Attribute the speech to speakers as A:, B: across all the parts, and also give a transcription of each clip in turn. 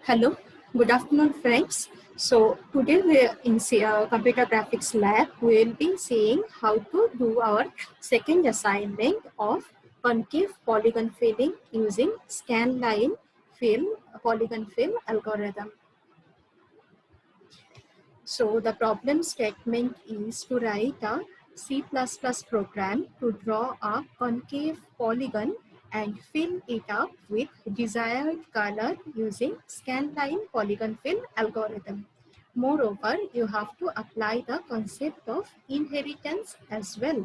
A: Hello, good afternoon friends. So today we are in computer graphics lab. We will be seeing how to do our second assignment of concave polygon filling using scanline polygon fill algorithm. So the problem statement is to write a C++ program to draw a concave polygon and fill it up with desired color using scanline polygon fill algorithm. Moreover, you have to apply the concept of inheritance as well.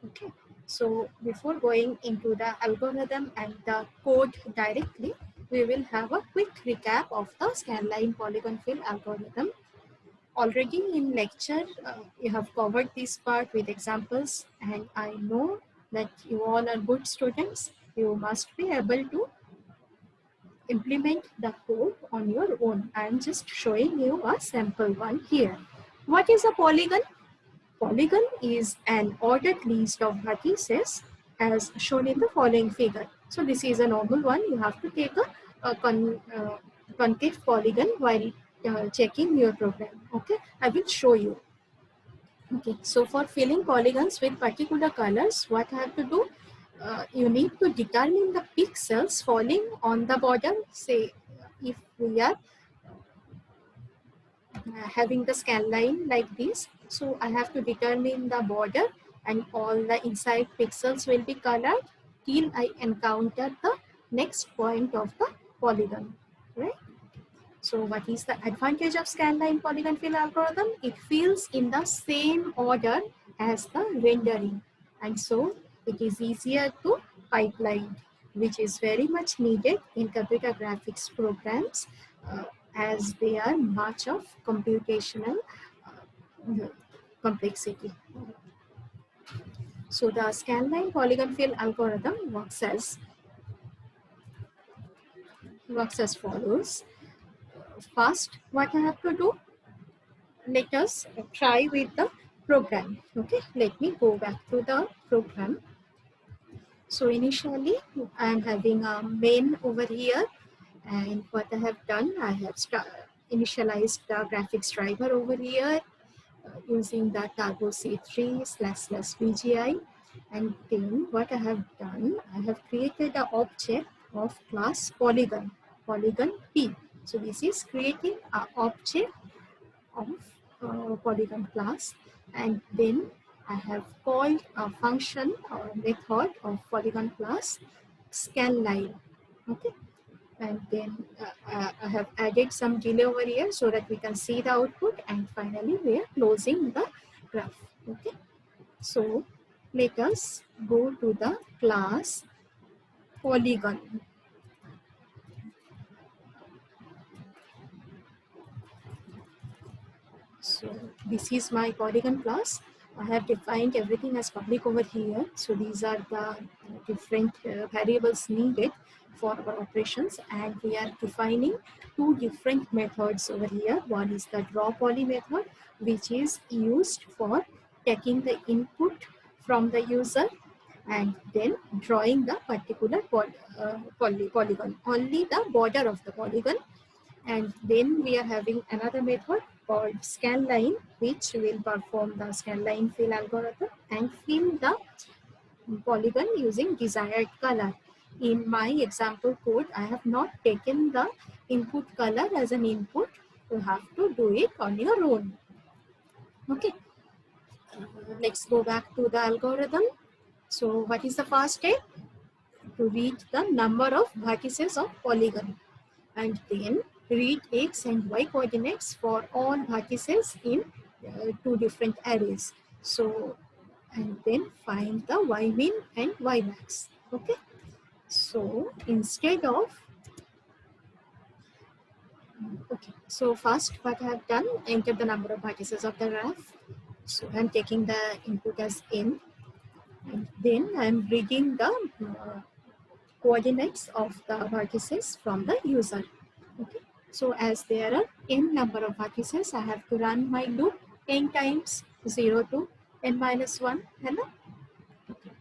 A: Okay. So before going into the algorithm and the code directly, we will have a quick recap of the scanline polygon fill algorithm. Already in lecture, you have covered this part with examples, and I know that you all are good students. You must be able to implement the code on your own. I am just showing you a sample one here. What is a polygon? Polygon is an ordered list of vertices as shown in the following figure. So this is a normal one. You have to take a concave polygon while checking your program. Okay, I will show you. Okay, so for filling polygons with particular colors, what I have to do? You need to determine the pixels falling on the border. Say if we are having the scan line like this, so I have to determine the border and all the inside pixels will be colored till I encounter the next point of the polygon, right? So what is the advantage of scanline polygon fill algorithm? It fills in the same order as the rendering, and so it is easier to pipeline, which is very much needed in computer graphics programs as they are much of computational complexity. So the scanline polygon fill algorithm works as follows. First, what I have to do? Let us try with the program. Okay, let me go back to the program. So initially I am having a main over here, and what I have done, I have initialized the graphics driver over here using the Turbo C3//VGI, and then what I have done, I have created an object of class polygon P. So this is creating an object of polygon class, and then I have called a function or method of polygon class scanline. Okay, and then I have added some delay over here so that we can see the output, and finally we are closing the graph. Okay, so let us go to the class polygon. So this is my polygon class. I have defined everything as public over here. So these are the different variables needed for our operations, and we are defining two different methods over here. One is the draw poly method, which is used for taking the input from the user and then drawing the particular polygon, only the border of the polygon. And then we are having another method called scanline, which will perform the scanline fill algorithm and fill the polygon using desired color. In my example code, I have not taken the input color as an input. You have to do it on your own. Okay, let's go back to the algorithm. So what is the first step? To read the number of vertices of polygon, and then read x and y coordinates for all vertices in two different arrays. So, and then find the y min and y max. Okay, so instead of so first what I have done, enter the number of vertices of the graph. So I'm taking the input as n, and then I'm reading the coordinates of the vertices from the user. Okay, so as there are n number of vertices, I have to run my loop n times 0 to n minus 1. Hello? Okay.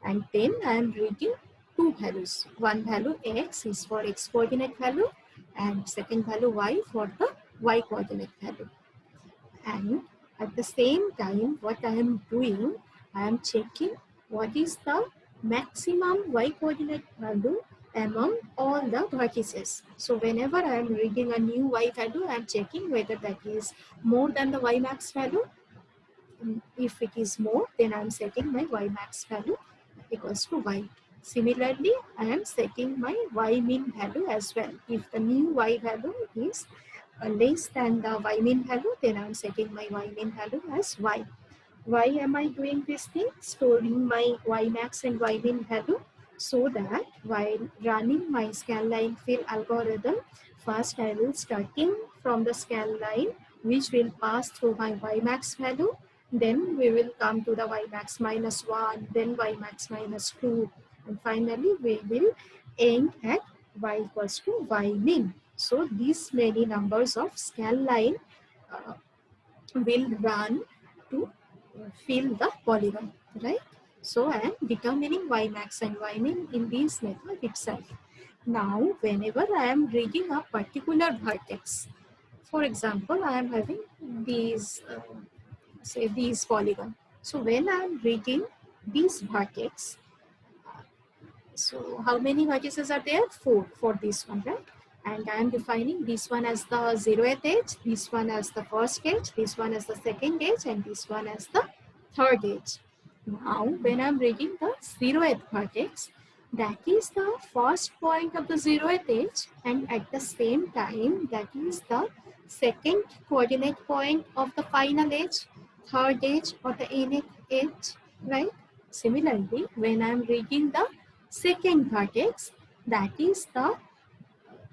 A: And then I am reading two values. One value x is for x coordinate value, and second value y for the y coordinate value. And at the same time, what I am doing, I am checking what is the maximum y coordinate value among all the vertices. So whenever I am reading a new y value, I am checking whether that is more than the y max value. If it is more, then I am setting my y max value equals to y. Similarly, I am setting my y min value as well. If the new y value is less than the y min value, then I am setting my y min value as y. Why am I doing this thing? Storing my y max and y min value so that while running my scanline fill algorithm, first I will starting from the scanline which will pass through my y max value. Then we will come to the y max minus 1, then y max minus 2, and finally we will end at y equals to y min. So these many numbers of scanline will run to fill the polygon, right? So I am determining y max and y min in this method itself. Now, whenever I am reading a particular vertex, for example, I am having these, say these polygon. So when I am reading this vertex, so how many vertices are there? 4 for this one, right? And I am defining this one as the 0th edge, this one as the first edge, this one as the second edge, and this one as the third edge. Now, when I am reading the 0th vertex, that is the first point of the 0th edge, and at the same time, that is the second coordinate point of the final edge, third edge, or the nth edge, right? Similarly, when I am reading the second vertex, that is the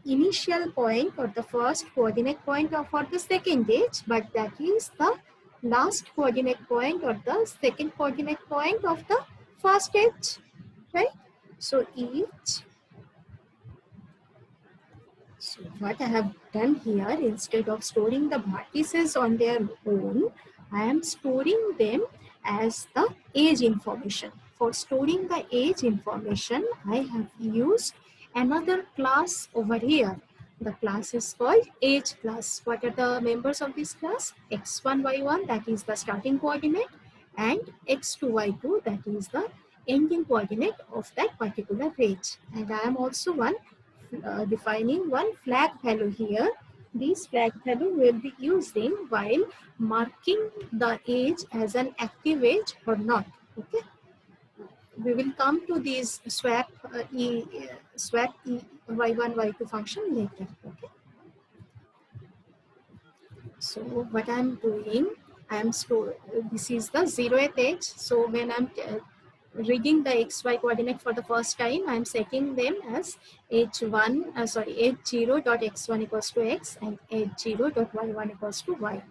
A: initial point or the first coordinate point for the second edge, but that is the last coordinate point or the second coordinate point of the first edge, right? So what I have done here, instead of storing the vertices on their own, I am storing them as the edge information. For storing the edge information, I have used another class over here. The class is called edge class. What are the members of this class? x1, y1, that is the starting coordinate, and x2, y2, that is the ending coordinate of that particular edge. And I am also defining one flag value here. This flag value will be using while marking the edge as an active edge or not. Okay, we will come to these swap y1 y2 function later. Okay, so what I'm doing, this is the 0th edge. So when I'm reading the xy coordinate for the first time, I am setting them as h0 dot x1 equals to x and h0 dot y1 equals to y.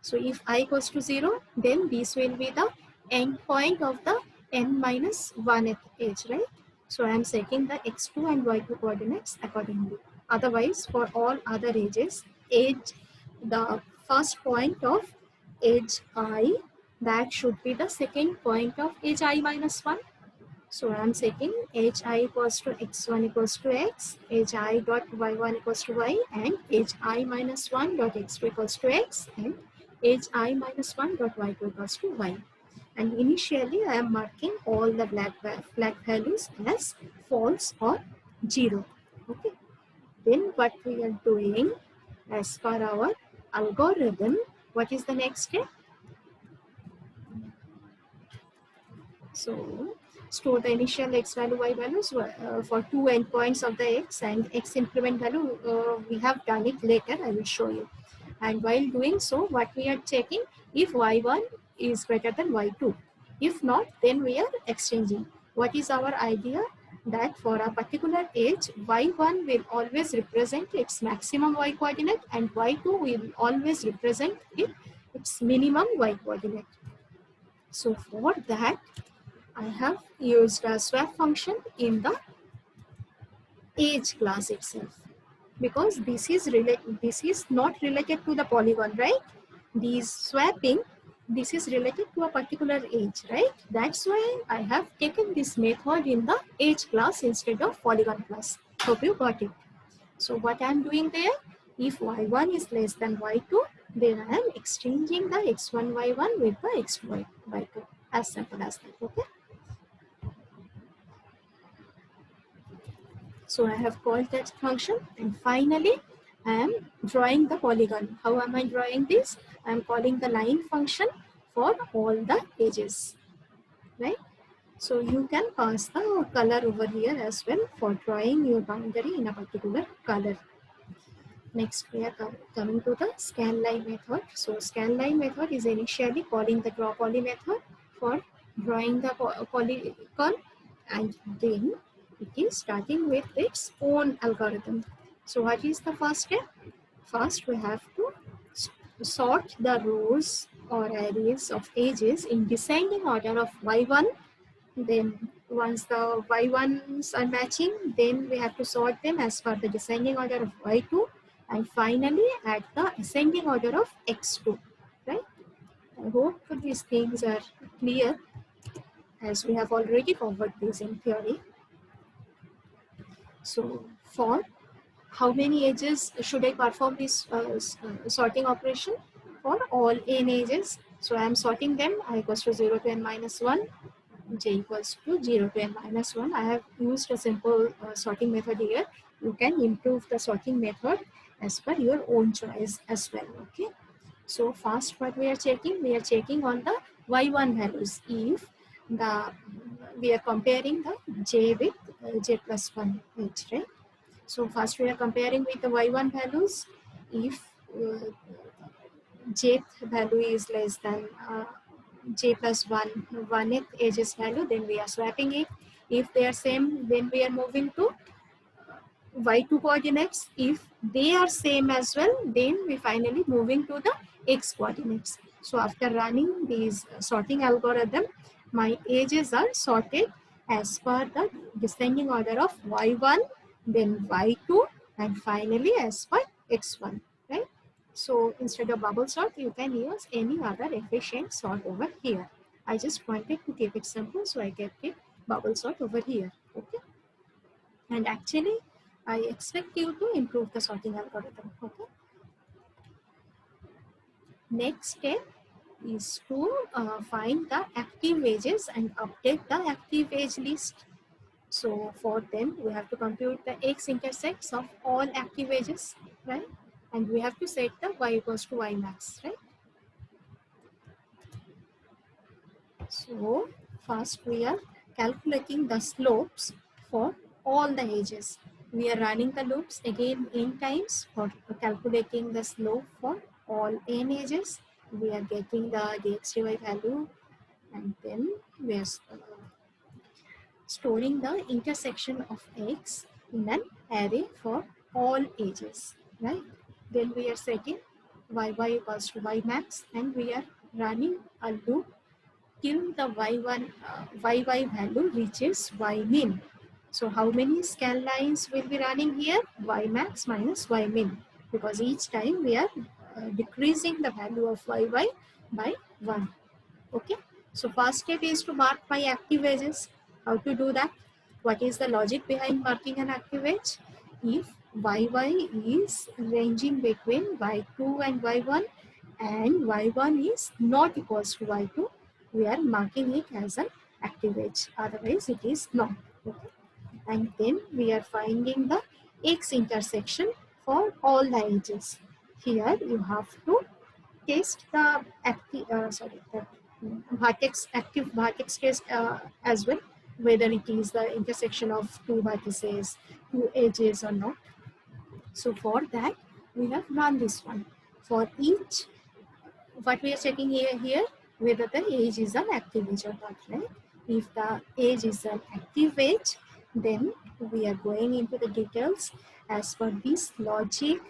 A: So if I equals to 0, then this will be the end point of the n minus 1th edge, right? So I am setting the x2 and y2 coordinates accordingly. Otherwise, for all other edges, the first point of edge I, that should be the second point of edge I minus 1. So I am setting edge I equals to x1 equals to x, edge I dot y1 equals to y, and edge I minus 1 dot x2 equals to x, and edge I minus 1 dot y2 equals to y. And initially I am marking all the flag values as false or 0. Okay. Then what we are doing, as per our algorithm, what is the next step? So store the initial x value, y values for two endpoints of the x, and x increment value, we have done it later, I will show you. And while doing so, what we are checking, if y1 is greater than y2. If not, then we are exchanging. What is our idea? That for a particular edge, y1 will always represent its maximum y coordinate and y2 will always represent its minimum y coordinate. So for that, I have used a swap function in the edge class itself, because this is not related to the polygon, right? These swapping, this is related to a particular edge, right? That's why I have taken this method in the edge class instead of polygon class. Hope you got it. So what I am doing there, if y1 is less than y2, then I am exchanging the x1 y1 with the x2 y2. As simple as that. Okay. So I have called that function, and finally I am drawing the polygon. How am I drawing this? I am calling the line function for all the edges, right? So you can pass the color over here as well for drawing your boundary in a particular color. Next, we are coming to the scanline method. So scanline method is initially calling the draw poly method for drawing the polygon, and then it is starting with its own algorithm. So what is the first step? First, we have to sort the rows or arrays of edges in descending order of y1. Then once the y1s are matching, then we have to sort them as per the descending order of y2, and finally at the ascending order of x2, right? I hope these things are clear, as we have already covered this in theory. So for how many edges should I perform this sorting operation? For all n edges. So I am sorting them I equals to 0 to n minus 1, j equals to 0 to n minus 1. I have used a simple sorting method here. You can improve the sorting method as per your own choice as well. Okay. So first what we are checking on the y1 values. If the we are comparing the j with j plus 1 edge, right? So first we are comparing with the y1 values. If jth value is less than j plus 1th edges value, then we are swapping it. If they are same, then we are moving to y2 coordinates. If they are same as well, then we finally moving to the x coordinates. So after running these sorting algorithm, my edges are sorted as per the descending order of y1, then y2, and finally as per x1, right? So instead of bubble sort, you can use any other efficient sort over here. I just wanted to keep it simple, so I kept it bubble sort over here. Okay. And actually, I expect you to improve the sorting algorithm. Okay. Next step is to find the active edges and update the active edge list. So for them, we have to compute the x-intercepts of all active edges, right? And we have to set the y equals to y max, right? So first we are calculating the slopes for all the edges. We are running the loops again n times for calculating the slope for all n edges. We are getting the dx/dy value, and then we are storing the intersection of x in an array for all edges, right? Then we are setting y equals to y max, and we are running a loop till the y1 y value reaches y min. So how many scan lines will be running here? Y max minus y min, because each time we are decreasing the value of y by 1. Okay. So first step is to mark my active edges. How to do that? What is the logic behind marking an active edge? If y is ranging between y2 and y1, and y1 is not equals to y2, we are marking it as an active edge. Otherwise, it is not. Okay. And then we are finding the x intersection for all the edges. Here you have to test the active vertex test as well, whether it is the intersection of two vertices, two edges or not. So for that, we have run this one. For each, what we are checking here, whether the edge is an active edge or not, right? If the edge is an active edge, then we are going into the details as per this logic.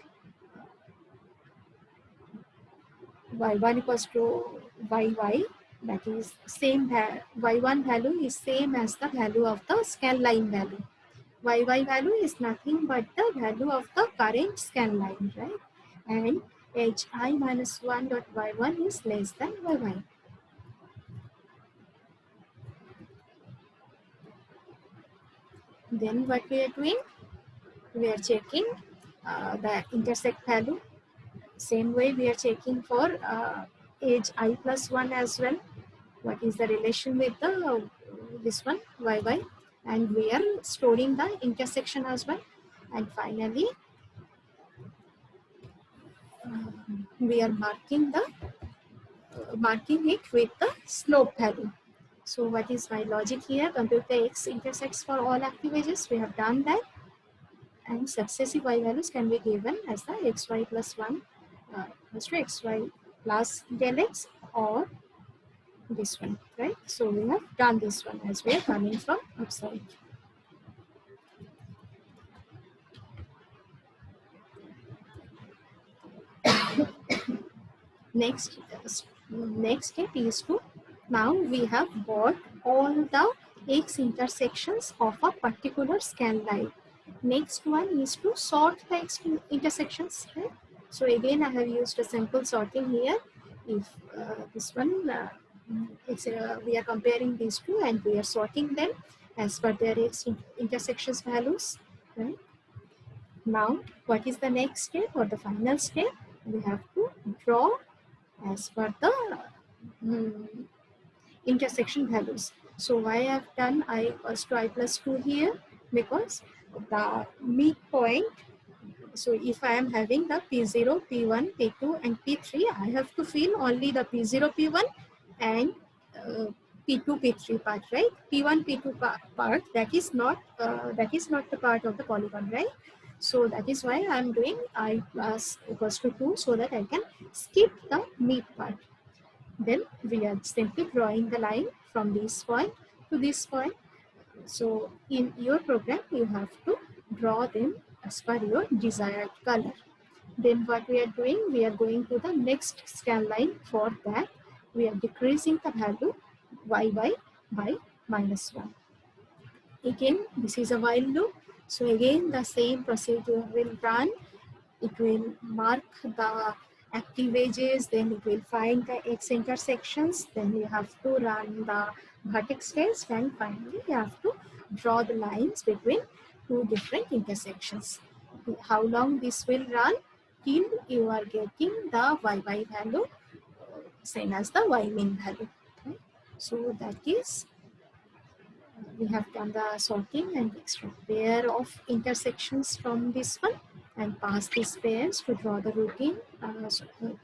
A: y1 equals to y, that is same y1 value is same as the value of the scan line value. Y value is nothing but the value of the current scan line, right? And hi minus 1 dot y1 is less than y. Then what we are doing? We are checking the intersect value. Same way we are checking for age I plus 1 as well. What is the relation with the this one yy, and we are storing the intersection as well. And finally we are marking it with the slope value. So what is my logic here? Compute the x intersects for all active edges. We have done that, and successive y values can be given as the xy plus 1 equals to xy plus del x, or this one, right? So we have done this one as we are coming from outside. Next step is to, now we have got all the x intersections of a particular scan line. Next one is to sort the x intersections, right? So again I have used a simple sorting here. If this one we are comparing these two and we are sorting them as per their x intersections values, right? Now what is the next step or the final step? We have to draw as per the intersection values. So why I have done I equals to I plus 2 here? Because the midpoint, so if I am having the P0, P1, P2 and P3, I have to fill only the P0, P1 and P2, P3 part, right? P1, P2 part, that is not the part of the polygon, right? So that is why I am doing I plus equals to 2, so that I can skip the mid part. Then we are simply drawing the line from this point to this point. So in your program, you have to draw them as per your desired color. Then what we are doing, we are going to the next scan line. For that, we are decreasing the value yy by -1. Again, this is a while loop. So again, the same procedure will run. It will mark the active edges, then it will find the x intersections, then you have to run the vertex test, and finally you have to draw the lines between two different intersections. How long this will run? Till you are getting the yy value same as the y min value. Okay? So that is, we have done the sorting and extract pair of intersections from this one and pass these pairs to draw the routine,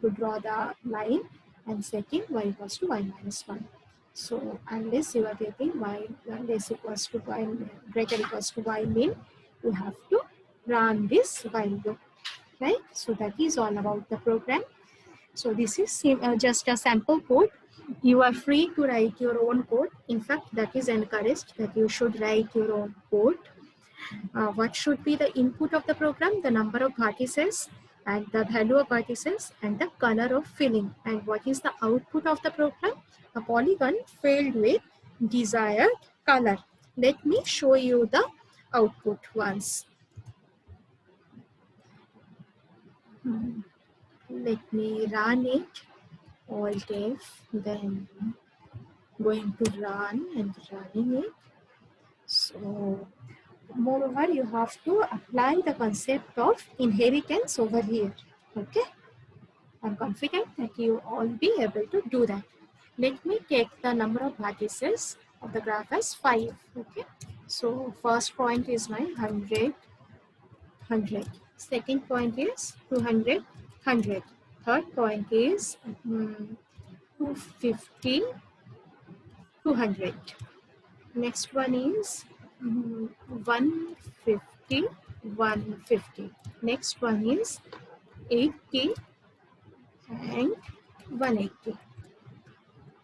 A: to draw the line and setting y equals to y minus 1. So unless you are getting y less equals to y greater equals to y min, you have to run this while loop, right? So that is all about the program. So this is just a sample code. You are free to write your own code. In fact, that is encouraged that you should write your own code. What should be the input of the program? The number of vertices and the value of vertices and the color of filling. And what is the output of the program? A polygon filled with desired color. Let me show you the output once. Let me run it. Alt F, then going to run and running it. So moreover, you have to apply the concept of inheritance over here. Okay, I'm confident that you all be able to do that. Let me take the number of vertices of the graph as 5. Okay, so first point is my 100, 100. Second point is 200, 100. Third point is 250, 200. Next one is 150, 150. Next one is 80 and 180.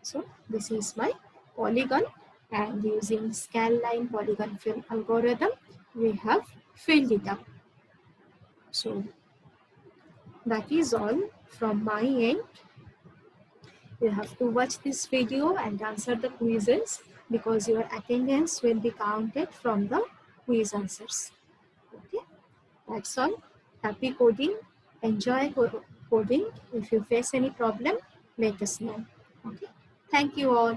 A: So this is my polygon, and using scanline polygon fill algorithm, we have filled it up. So that is all from my end. You have to watch this video and answer the quizzes, because your attendance will be counted from the quiz answers. Okay, that's all. Happy coding. Enjoy coding. If you face any problem, let us know. Okay, thank you all.